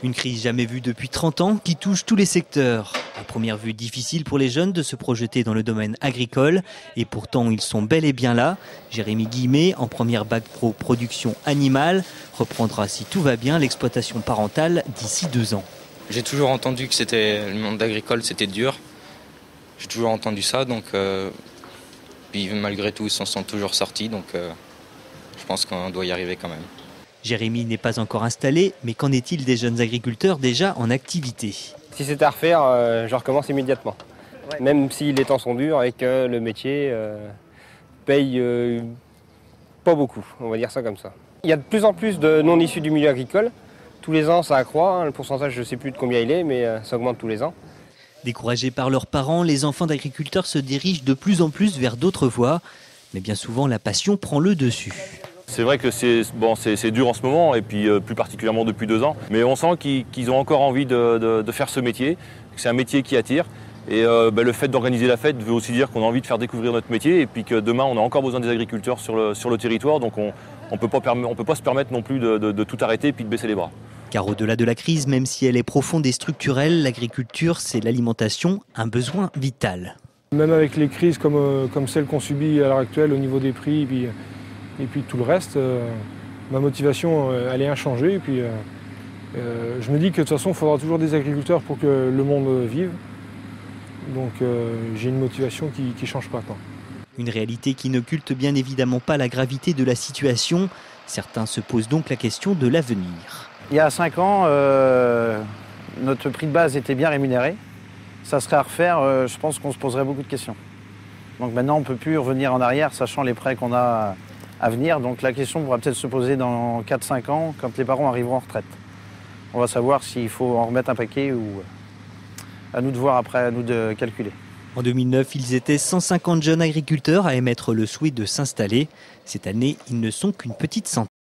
Une crise jamais vue depuis 30 ans qui touche tous les secteurs. À première vue, difficile pour les jeunes de se projeter dans le domaine agricole. Et pourtant, ils sont bel et bien là. Jérémy Guillemet, en première bac pro production animale, reprendra, si tout va bien, l'exploitation parentale d'ici 2 ans. J'ai toujours entendu que le monde agricole, c'était dur. J'ai toujours entendu ça, donc puis malgré tout, ils s'en sont toujours sortis. Donc je pense qu'on doit y arriver quand même. Jérémy n'est pas encore installé, mais qu'en est-il des jeunes agriculteurs déjà en activité? Si c'était à refaire, je recommence immédiatement. Ouais. Même si les temps sont durs et que le métier paye pas beaucoup, on va dire ça comme ça. Il y a de plus en plus de non issus du milieu agricole. Tous les ans, ça accroît. Hein. Le pourcentage, je ne sais plus de combien il est, mais ça augmente tous les ans. Découragés par leurs parents, les enfants d'agriculteurs se dirigent de plus en plus vers d'autres voies. Mais bien souvent, la passion prend le dessus. C'est vrai que c'est dur en ce moment, et puis plus particulièrement depuis 2 ans. Mais on sent qu'ils ont encore envie de faire ce métier, que c'est un métier qui attire. Et le fait d'organiser la fête veut aussi dire qu'on a envie de faire découvrir notre métier, et puis que demain, on a encore besoin des agriculteurs sur le territoire. Donc on ne peut pas se permettre non plus de tout arrêter et puis de baisser les bras. Car au-delà de la crise, même si elle est profonde et structurelle, l'agriculture, c'est l'alimentation, un besoin vital. Même avec les crises comme celles qu'on subit à l'heure actuelle au niveau des prix, et puis tout le reste, ma motivation elle est inchangée. Et puis, je me dis que de toute façon, il faudra toujours des agriculteurs pour que le monde vive. Donc j'ai une motivation qui ne change pas. Une réalité qui n'occulte bien évidemment pas la gravité de la situation. Certains se posent donc la question de l'avenir. Il y a 5 ans, notre prix de base était bien rémunéré. Ça serait à refaire, je pense qu'on se poserait beaucoup de questions. Donc maintenant, on ne peut plus revenir en arrière, sachant les prêts qu'on a à venir. Donc la question pourra peut-être se poser dans 4-5 ans, quand les parents arriveront en retraite. On va savoir s'il faut en remettre un paquet ou à nous de voir après, à nous de calculer. En 2009, ils étaient 150 jeunes agriculteurs à émettre le souhait de s'installer. Cette année, ils ne sont qu'une petite centaine.